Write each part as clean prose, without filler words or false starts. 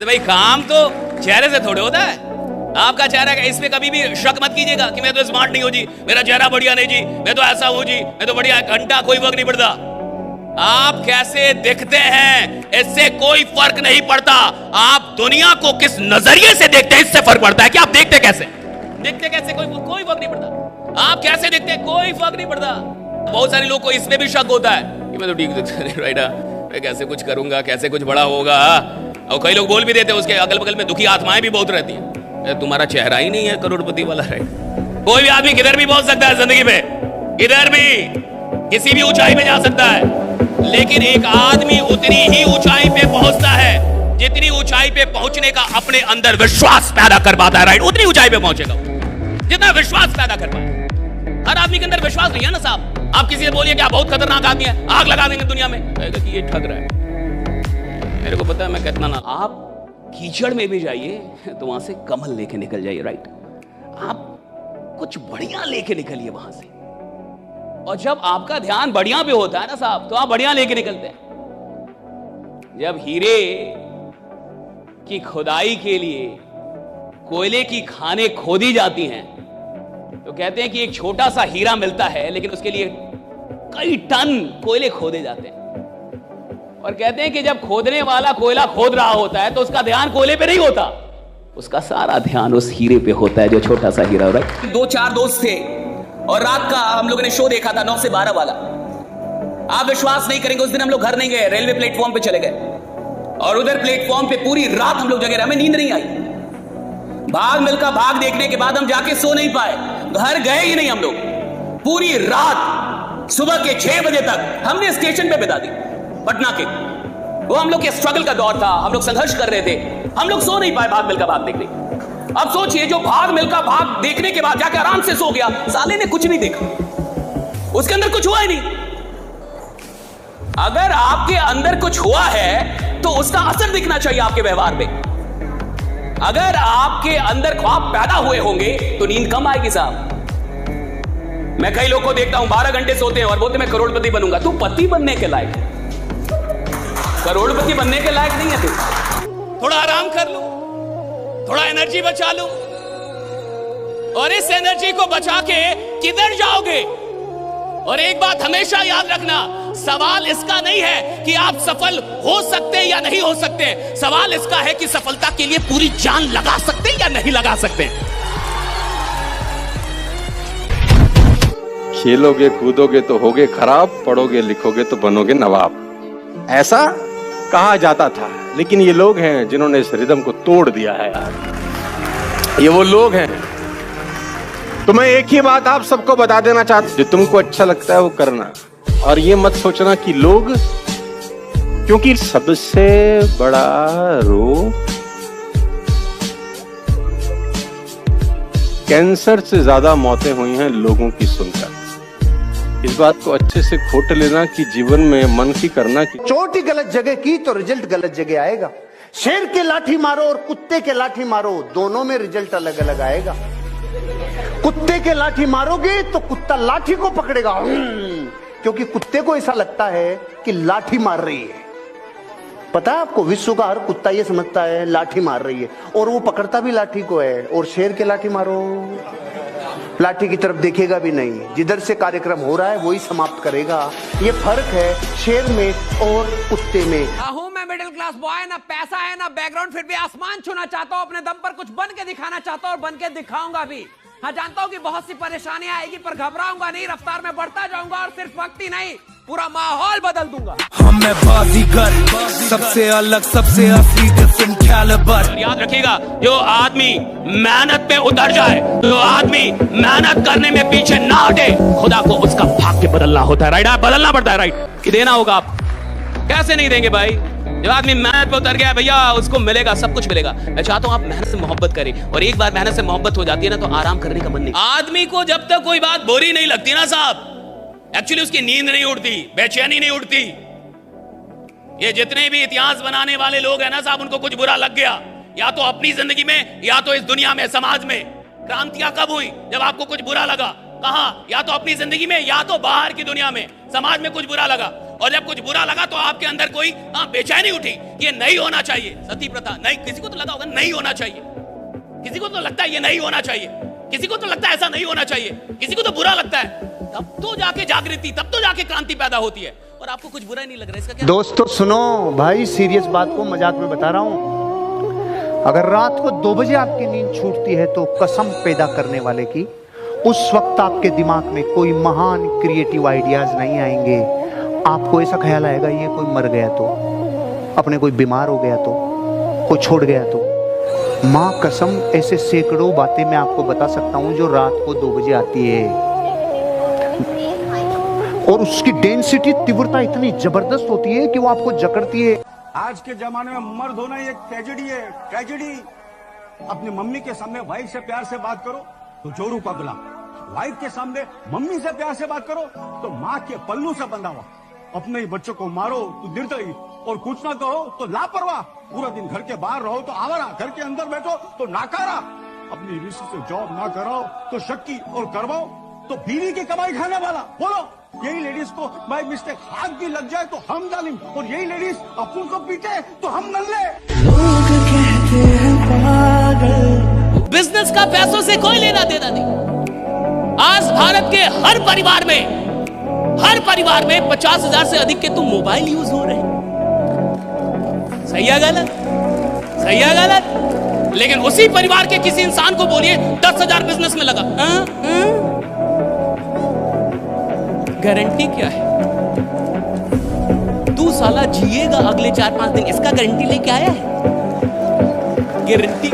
तो भाई काम तो चेहरे से थोड़े होता है। आपका चेहरा का इसमें कभी भी शक मत कीजिएगा कि मैं तो स्मार्ट नहीं हूं जी, मेरा चेहरा बढ़िया नहीं जी, मैं तो ऐसा हूं जी, मैं तो बढ़िया, घंटा कोई फर्क नहीं पड़ता। आप कैसे दिखते हैं इससे कोई फर्क नहीं पड़ता। आप दुनिया को किस नजरिए से देखते हैं इससे फर्क पड़ता है कि आप देखते कैसे कोई फर्क नहीं पड़ता। आप कैसे दिखते हैं कोई फर्क नहीं पड़ता। बहुत सारे लोग को इसमें भी शक होता है कि मैं तो ठीक राइट, मैं कैसे कुछ करूंगा, कैसे कुछ बड़ा होगा। और कई लोग बोल भी देते हैं, उसके अगल बगल में दुखी आत्माएं भी बहुत रहती हैं, तुम्हारा चेहरा ही नहीं है करोड़पति वाला, राइट। कोई भी आदमी किधर भी पहुंच सकता है जिंदगी में, इधर भी किसी भी ऊंचाई पे जा सकता है, लेकिन एक आदमी उतनी ही ऊंचाई पे पहुंचता है जितनी ऊंचाई पे पहुंचने का अपने अंदर विश्वास पैदा कर पाता है, राइट। उतनी ऊंचाई पे पहुंचेगा जितना विश्वास पैदा कर पाए। हर आदमी के अंदर विश्वास नहीं है ना साहब। आप किसी से बोलिए कि आप बहुत खतरनाक आदमी है, आग लगा देंगे दुनिया में, कहेगा कि ये ठग रहा है, मेरे को पता है मैं कितना ना। आप कीचड़ में भी जाइए तो वहां से कमल लेके निकल जाइए, राइट। आप कुछ बढ़िया लेके निकलिए वहां से, और जब आपका ध्यान बढ़िया पे होता है ना साहब, तो आप बढ़िया लेके निकलते हैं। जब हीरे की खुदाई के लिए कोयले की खानें खोदी जाती हैं तो कहते हैं कि एक छोटा सा हीरा मिलता है, लेकिन उसके लिए कई टन कोयले खोदे जाते हैं। और कहते हैं कि जब खोदने वाला कोयला खोद रहा होता है तो उसका ध्यान कोयले पे नहीं होता, उसका सारा ध्यान उस हीरे पे होता है जो छोटा सा हीरा हो रहा है। 2-4 दोस्त थे और रात का हम लोगों ने शो देखा था 9 से 12 वाला। आप विश्वास नहीं करेंगे, उस दिन हम लोग घर नहीं गए, रेलवे प्लेटफॉर्म पे चले गए और उधर प्लेटफॉर्म पे पूरी रात हम लोग जगे रहे, हमें नींद नहीं आई। भाग मिल्खा भाग देखने के बाद हम जाके सो नहीं पाए, घर गए ही नहीं हम लोग। पूरी रात सुबह के 6 बजे तक हमने स्टेशन पे बिता दी पटना के। वो हम लोग के स्ट्रगल का दौर था, हम लोग संघर्ष कर रहे थे, हम लोग सो नहीं पाए भाग मिल्खा भाग देखने। अब सोचिए, जो भाग मिल्खा भाग देखने के बाद जाके आराम से सो गया, साले ने कुछ नहीं देखा, उसके अंदर कुछ हुआ ही नहीं। अगर आपके अंदर कुछ हुआ है तो उसका असर दिखना चाहिए आपके व्यवहार पे। अगर आपके अंदर ख्वाब पैदा हुए होंगे तो नींद कम आएगी साहब। मैं कई लोगों को देखता हूं 12 घंटे सोते हैं और बोलते मैं करोड़पति बनूंगा। तू पति बनने के लायक, करोड़पति बनने के लायक नहीं है तू। थोड़ा आराम कर लो, थोड़ा एनर्जी बचा लो, और इस एनर्जी को बचा के किधर जाओगे। और एक बात हमेशा याद रखना, सवाल इसका नहीं है कि आप सफल हो सकते हैं या नहीं हो सकते, सवाल इसका है कि सफलता के लिए पूरी जान लगा सकते हैं या नहीं लगा सकते। खेलोगे कूदोगे तो होगे खराब, पढ़ोगे लिखोगे तो बनोगे नवाब, ऐसा कहा जाता था। लेकिन ये लोग हैं जिन्होंने इस रिदम को तोड़ दिया है यार। ये वो लोग हैं। तो मैं एक ही बात आप सबको बता देना चाहता हूं, जो तुमको अच्छा लगता है वो करना, और ये मत सोचना कि लोग, क्योंकि सबसे बड़ा रोग कैंसर से ज्यादा मौतें हुई हैं लोगों की सुनकर। इस बात को अच्छे से खोट लेना कि जीवन में मन की करना कि चोट ही गलत जगह की तो रिजल्ट गलत जगह आएगा। शेर के लाठी मारो और कुत्ते के लाठी मारो, दोनों में रिजल्ट अलग अलग आएगा। कुत्ते के लाठी मारोगे तो कुत्ता लाठी को पकड़ेगा, क्योंकि कुत्ते को ऐसा लगता है कि लाठी मार रही है। पता है आपको, विश्व का हर कुत्ता ये समझता है लाठी मार रही है, और वो पकड़ता भी लाठी को है। और शेर के लाठी मारो, लाठी की तरफ देखेगा भी नहीं, जिधर से कार्यक्रम हो रहा है वही समाप्त करेगा। ये फर्क है शेर में और कुत्ते में। हूं मैं मिडिल क्लास बॉय, ना पैसा है ना बैकग्राउंड, फिर भी आसमान छूना चाहता हूं, अपने दम पर कुछ बन के दिखाना चाहता हूं और बन के दिखाऊंगा भी। हाँ, जानता हूं कि बहुत सी परेशानियां आएगी, पर घबराऊंगा नहीं, रफ्तार में बढ़ता जाऊंगा और सिर्फ वक्त ही नहीं, पूरा माहौल बदल दूंगा। हम मैं बाजीगर, सबसे अलग, सबसे असली, डिफरेंट कैलिबर। याद रखिएगा, जो आदमी मेहनत पे उतर जाए, जो आदमी मेहनत करने में पीछे ना हटे, खुदा को उसका भाग्य बदलना होता है, राइट। बदलना पड़ता है, राइट, कि देना होगा। आप कैसे नहीं देंगे भाई? जब आदमी मेहनत पे उतर गया भैया, उसको मिलेगा, सब कुछ मिलेगा। मैं चाहता हूं आप मेहनत से मोहब्बत करें, और एक बार मेहनत से मोहब्बत हो जाती है ना तो आराम करने का मन नहीं। आदमी को जब तक कोई बात बुरी नहीं लगती ना साहब, एक्चुअली उसकी नींद नहीं उड़ती, बेचैनी नहीं उड़ती। ये जितने भी इतिहास बनाने वाले लोग हैं ना साहब, उनको कुछ बुरा लग गया, या तो अपनी जिंदगी में या तो इस दुनिया में, समाज में। क्रांतियां कब हुई? जब आपको कुछ बुरा लगा। कहां? या तो अपनी जिंदगी में या तो बाहर की दुनिया में, समाज में कुछ बुरा लगा। और जब कुछ बुरा लगा तो आपके अंदर कोई बेचैनी उठी, ये नहीं होना चाहिए। सती प्रथा नहीं, किसी को तो लगा होगा नहीं होना चाहिए, किसी को तो लगता है ये नहीं होना चाहिए, किसी को तो लगता है ऐसा नहीं होना चाहिए, किसी को तो बुरा लगता है। तब तो जाके जागृति, तब तो जाके क्रांति पैदा होती है। और आपको कुछ बुरा ही नहीं लग रहा है, इसका क्या? दोस्तों सुनो भाई, सीरियस बात को मजाक में बता रहा हूं। अगर रात को 2 बजे आपकी नींद छूटती है तो कसम पैदा करने वाले की, उस वक्त आपके दिमाग में कोई महान क्रिएटिव आइडियाज नहीं आएंगे। आपको ऐसा ख्याल आएगा ये कोई मर गया तो, अपने कोई बीमार हो गया तो, कोई छोड़ गया तो। माँ कसम ऐसे सैकड़ों बातें मैं आपको बता सकता हूं जो रात को 2 बजे आती है, और उसकी डेंसिटी, तीव्रता इतनी जबरदस्त होती है कि वो आपको जकड़ती है। आज के जमाने में मर्द होना एक ट्रेजेडी है, ट्रेजेडी। अपनी मम्मी के सामने वाइफ से प्यार से बात करो तो जोरू का गुलाम, वाइफ के सामने मम्मी से प्यार से बात करो तो माँ के पल्लू से बंधा हुआ। अपने ही बच्चों को मारो तो निर्दयी, और कुछ ना कहो तो लापरवाह। पूरा दिन घर के बाहर रहो तो आवारा, घर के अंदर बैठो तो नाकारा। अपनी मिसेस से जॉब ना कराओ तो शक्की, और करवाओ तो बीवी की कमाई खाने वाला। बोलो, यही लेडीज को बाय मिस्टेक हाथ भी लग जाए तो हम जालिम, और यही लेडीज अपन को पीटे तो हम नल्ले। लोग कहते हैं पागल। बिजनेस का पैसों से कोई लेना देना नहीं। आज भारत के हर परिवार में 50,000 से अधिक के तो मोबाइल यूज हो रहे हैं। सही है गलत? सही है गलत? लेकिन उसी परिवार के किसी इंसान को बोलिए 10,000 बिजनेस में लगा, गारंटी क्या है? तू साला जिएगा अगले 4-5 दिन, इसका गारंटी लेके आया है? गारंटी।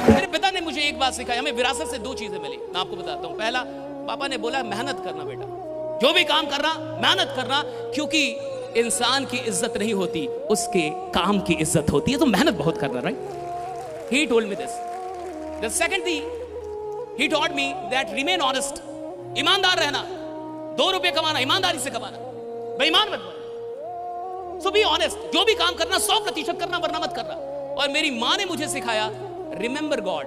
मेरे पिता ने मुझे एक बात सिखाई, हमें विरासत से 2 चीजें मिली, मैं आपको बताता हूं। पहला, पापा ने बोला मेहनत करना बेटा, जो भी काम करना मेहनत करना, क्योंकि इंसान की इज्जत नहीं होती, उसके काम की इज्जत होती है, तो मेहनत बहुत करना। Right? He told me this. The second thing he taught me that remain honest, ईमानदार रहना। 2 रुपए कमाना, ईमानदारी से कमाना, बेईमान मत बनो। सो बी ऑनेस्ट, जो भी काम करना 100% करना, वरना मत करना। और मेरी मां ने मुझे सिखाया, रिमेंबर गॉड,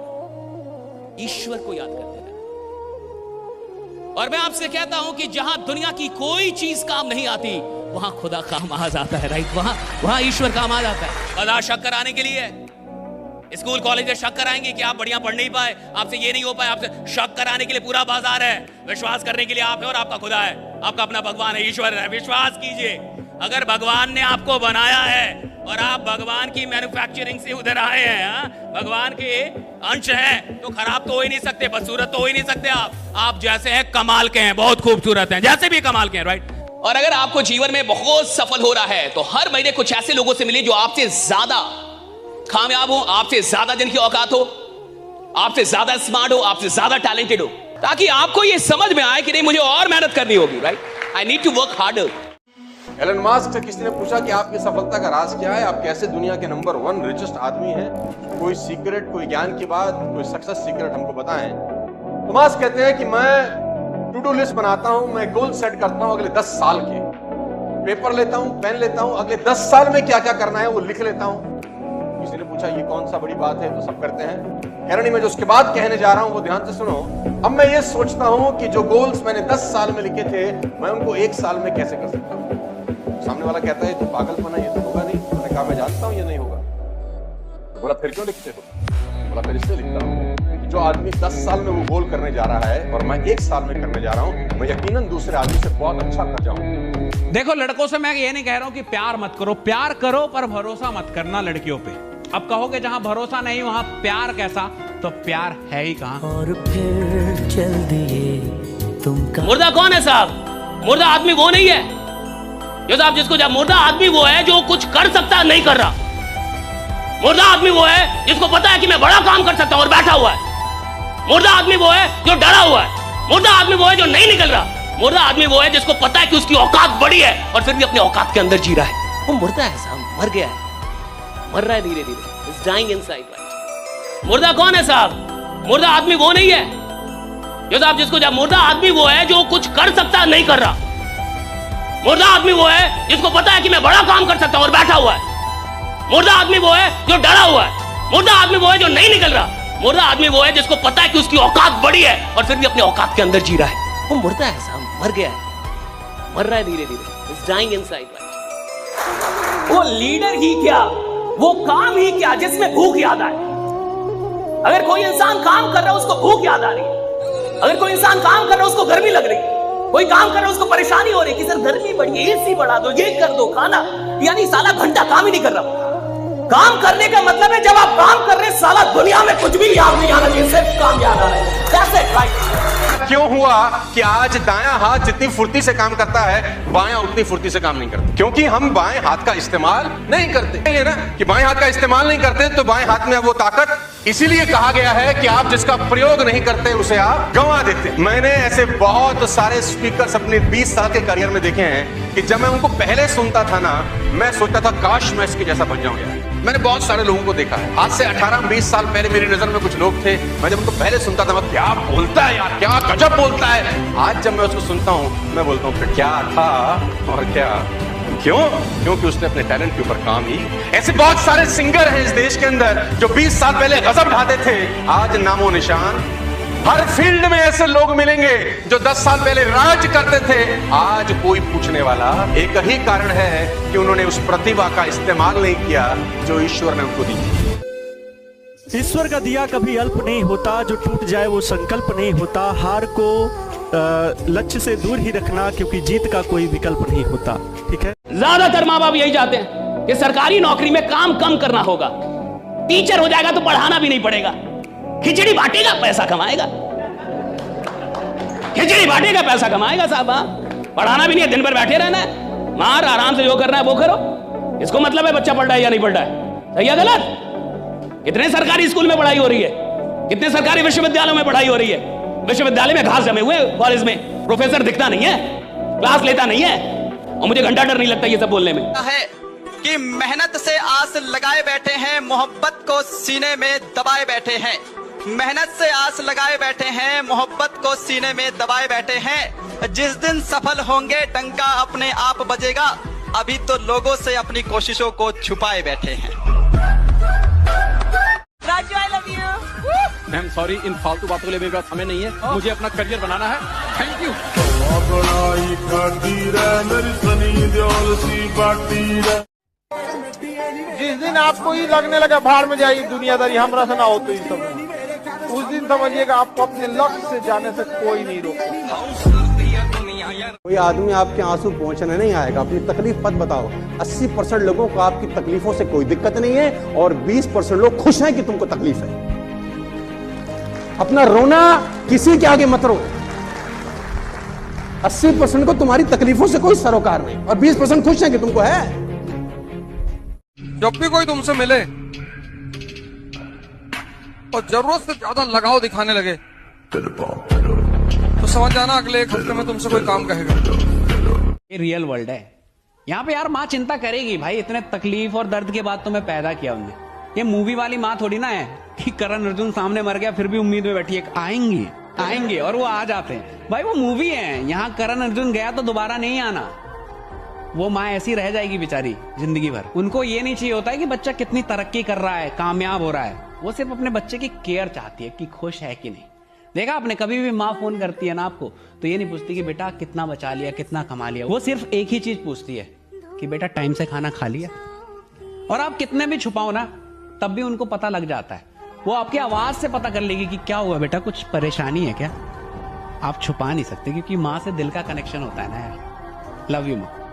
ईश्वर को याद करते रहना। और मैं आपसे कहता हूं कि जहां दुनिया की कोई चीज काम नहीं आती, वहां खुदा काम आ जाता है। राइट? वहां ईश्वर काम आ जाता है। बता, शक कराने के लिए स्कूल कॉलेज में शक कराएंगे कि आप बढ़िया पढ़ नहीं पाए, आपसे ये नहीं हो पाए, आपसे शक कराने के लिए पूरा बाजार है। विश्वास करने के लिए आप है और आपका खुदा है, आपका अपना भगवान है, ईश्वर है। विश्वास कीजिए, अगर भगवान ने आपको बनाया है और आप भगवान की मैन्युफैक्चरिंग से उधर आए हैं, भगवान के अंश हैं, तो खराब तो हो ही नहीं सकते, बदसूरत तो हो ही नहीं सकते। आप जैसे हैं कमाल के हैं, बहुत खूबसूरत हैं, जैसे भी कमाल के हैं। राइट? और अगर आपको जीवन में बहुत सफल हो रहा है तो हर महीने कुछ ऐसे लोगों से मिलिए जो आपसे ज्यादा कामयाब हो, आपसे ज्यादा जिनकी औकात हो, आपसे ज्यादा स्मार्ट हो, आपसे ज्यादा टैलेंटेड हो, ताकि आपको ये समझ में आए कि नहीं, मुझे और मेहनत करनी होगी। Right? I need to work harder. Elon Musk से किसी ने पूछा कि आपकी सफलता का राज क्या है, आप कैसे दुनिया के नंबर 1 रिचेस्ट आदमी हैं, कोई सीक्रेट, कोई ज्ञान की बात, कोई सक्सेस सीक्रेट हमको बताएं। तो मास्क कहते हैं कि मैं टू डू लिस्ट बनाता हूं, मैं गोल सेट करता हूं अगले 10 साल के, पेपर लेता हूं, पेन लेता हूं, अगले 10 साल में क्या क्या करना है वो लिख लेता हूं। किसी ने पूछा ये कौन सा बड़ी बात है, तो सब करते हैं। कह रही मैं जो उसके बाद कहने जा रहा हूं वो ध्यान से सुनो। अब मैं ये सोचता हूं कि जो गोल्स मैंने 10 साल में लिखे थे, मैं उनको 1 साल में कैसे कर सकता हूं। सामने वाला कहता है तो पागलपना, ये तो होगा नहीं। मैंने कहा मैं जानता हूं ये नहीं होगा। तो बोला फिर क्यों लिखते हो? बोला फिर इसलिए लिखता हूं कि जो आदमी 10 साल में वो गोल करने जा रहा है और मैं 1 साल में करने जा रहा हूं, मैं यकीनन दूसरे आदमी से बहुत अच्छा कर जाऊंगा। देखो, लड़कों से मैं ये नहीं कह रहा हूं कि प्यार मत करो, प्यार करो पर भरोसा मत करना लड़कियों पे। अब कहोगे जहां भरोसा नहीं वहां प्यार कैसा, तो प्यार है ही कहां। और फिर चल दिए तुम मुर्दा कौन है साहब? मुर्दा आदमी वो नहीं है जो साहब जिसको, जब मुर्दा आदमी वो है जो कुछ कर सकता है नहीं कर रहा। मुर्दा आदमी वो है जिसको पता है कि मैं बड़ा काम कर सकता हूं और बैठा हुआ है। मुर्दा आदमी वो है जो डरा हुआ है। मुर्दा आदमी वो है जो नहीं निकल रहा। मुर्दा आदमी वो है जिसको पता है कि उसकी औकात बड़ी है और फिर भी अपने औकात के अंदर जी रहा है। वो मुर्दा है साहब, मर गया है, मर रहा है धीरे धीरे, इज डाइंग इनसाइड। राइट? मुर्दा कौन है साहब? मुर्दा आदमी वो नहीं है जो साहब जिसको, जब मुर्दा आदमी वो है जो कुछ कर सकता है नहीं कर रहा। मुर्दा आदमी वो है जिसको पता है कि मैं बड़ा काम कर सकता हूं और बैठा हुआ है। मुर्दा आदमी वो है जो डरा हुआ है। मुर्दा आदमी वो है जो नहीं निकल रहा। मुर्दा आदमी वो है जिसको पता है कि उसकी औकात बड़ी है और फिर भी अपने औकात के अंदर जी रहा है। वो मुर्दा है साहब, मर गया है, मर रहा है धीरे धीरे, इज डाइंग इनसाइड। वो लीडर ही क्या, वो काम ही क्या जिसमें भूख याद आए। अगर कोई इंसान काम कर रहा है उसको भूख याद आ रही है, अगर कोई इंसान काम कर रहा है उसको गर्मी लग रही है, कोई काम कर रहा है उसको परेशानी हो रही है कि सर गर्मी बढ़ी है, एसी बढ़ा दो, ये कर दो, खाना, यानी साला घंटा काम ही नहीं कर रहा। काम करने का मतलब है जब आप काम कर रहे हैं साला दुनिया में कुछ भी याद नहीं आना चाहिए, सिर्फ काम याद आ रहा है। कैसे क्यों हुआ कि आज दायां हाथ जितनी फुर्ती से काम करता है बायां उतनी फुर्ती से काम नहीं करता? क्योंकि हम बाएं हाथ का इस्तेमाल नहीं करते। ये ना कि बाएं हाथ का इस्तेमाल नहीं करते तो बाएं हाथ में वो ताकत, इसीलिए कहा गया है कि आप जिसका प्रयोग नहीं करते उसे आप गंवा देते। मैंने ऐसे बहुत सारे स्पीकर्स अपने 20 साल के करियर में देखे हैं कि जब मैं उनको पहले सुनता था ना, मैं सोचता था काश मैं इसके जैसा बन जाऊंगा। मैंने बहुत सारे लोगों को देखा है। आज से 18-20 साल पहले मेरी नजर में कुछ लोग थे, मैं जब उनको पहले सुनता था मैं क्या बोलता है यार, क्या गजब बोलता है। आज जब मैं उसको सुनता हूं मैं बोलता हूं फिर क्या था और क्या क्यों? क्योंकि उसने अपने टैलेंट के ऊपर काम ही। ऐसे बहुत सारे सिंगर हैं इस देश के अंदर जो 20 साल पहले गजब ढाते थे, आज नामो निशान। हर फील्ड में ऐसे लोग मिलेंगे जो 10 साल पहले राज करते थे, आज कोई पूछने वाला। एक ही कारण है कि उन्होंने उस प्रतिभा का इस्तेमाल नहीं किया जो ईश्वर ने उनको दी। ईश्वर का दिया कभी अल्प नहीं होता, जो टूट जाए वो संकल्प नहीं होता। हार को लक्ष्य से दूर ही रखना, क्योंकि जीत का कोई विकल्प नहीं होता। ठीक है, ज्यादातर माँ बाप यही चाहते हैं कि सरकारी नौकरी में काम कम करना होगा, टीचर हो जाएगा तो पढ़ाना भी नहीं पड़ेगा, खिचड़ी बांटेगा पैसा कमाएगा, खिचड़ी बांटेगा पैसा कमाएगा साहब, पढ़ाना भी नहीं है, दिन भर बैठे रहना है, मार आराम से जो करना है वो करो। इसको मतलब है बच्चा पढ़ रहा है या नहीं पढ़ रहा है, सही है गलत? कितने सरकारी स्कूल में पढ़ाई हो रही है, कितने सरकारी विश्वविद्यालयों में पढ़ाई हो रही है। विश्वविद्यालय में घास जमे हुए, कॉलेज में प्रोफेसर दिखता नहीं है, क्लास लेता नहीं है, और मुझे घंटा डर नहीं लगता ये सब बोलने में। है कि मेहनत से आस लगाए बैठे हैं, मोहब्बत को सीने में दबाए बैठे हैं। मेहनत से आस लगाए बैठे हैं, मोहब्बत को सीने में दबाए बैठे हैं। जिस दिन सफल होंगे डंका अपने आप बजेगा, अभी तो लोगों से अपनी कोशिशों को छुपाए बैठे हैं। Raju I love you. Ma'am sorry, इन फालतू बातों के लिए मेरे पास समय नहीं है, मुझे अपना करियर बनाना है। Thank you. जिस दिन आपको ही लगने लगा भाड़ में जाइए दुनियादारी हमरा से ना हो, तो इस समय उस दिन समझिएगा आपको अपने लक्ष्य से जाने से कोई नहीं रोकता। कोई आदमी आपके आंसू पहुंचने नहीं आएगा, अपनी तकलीफ मत बताओ। 80% लोगों को आपकी तकलीफों से कोई दिक्कत नहीं है और 20% लोग खुश हैं कि तुमको तकलीफ है। अपना रोना किसी के आगे मत रो। 80% को तुम्हारी तकलीफों से कोई सरोकार नहीं और 20% खुश हैं कि तुमको है। जब भी कोई तुमसे मिले और जरूरत से ज्यादा लगाव दिखाने लगे तो समझ जाना अगले एक हफ्ते में तुमसे कोई काम कहेगा। ये रियल वर्ल्ड है, यहाँ पे यार माँ चिंता करेगी भाई, इतने तकलीफ और दर्द के बाद तुम्हें पैदा किया उनने। ये मूवी वाली माँ थोड़ी ना है कि करण अर्जुन सामने मर गया फिर भी उम्मीद में बैठी है आएंगे और वो आ जाते हैं। भाई वो मूवी है, यहाँ करण अर्जुन गया तो दोबारा नहीं आना। वो माँ ऐसी रह जाएगी बेचारी जिंदगी भर। उनको ये नहीं चाहिए होता है कि बच्चा कितनी तरक्की कर रहा है, कामयाब हो रहा है। वो सिर्फ अपने बच्चे की केयर चाहती है कि खुश है कि नहीं। देखा आपने, कभी भी माँ फोन करती है ना आपको तो ये नहीं पूछती कि बेटा कितना बचा लिया, कितना कमा लिया। वो सिर्फ एक ही चीज पूछती है कि बेटा टाइम से खाना खा लिया। और आप कितने भी छुपाओ ना तब भी उनको पता लग जाता है। वो आपकी आवाज से पता कर लेगी कि क्या हुआ बेटा, कुछ परेशानी है क्या। आप छुपा नहीं सकते क्योंकि माँ से दिल का कनेक्शन होता है ना यार। लव यू माँ।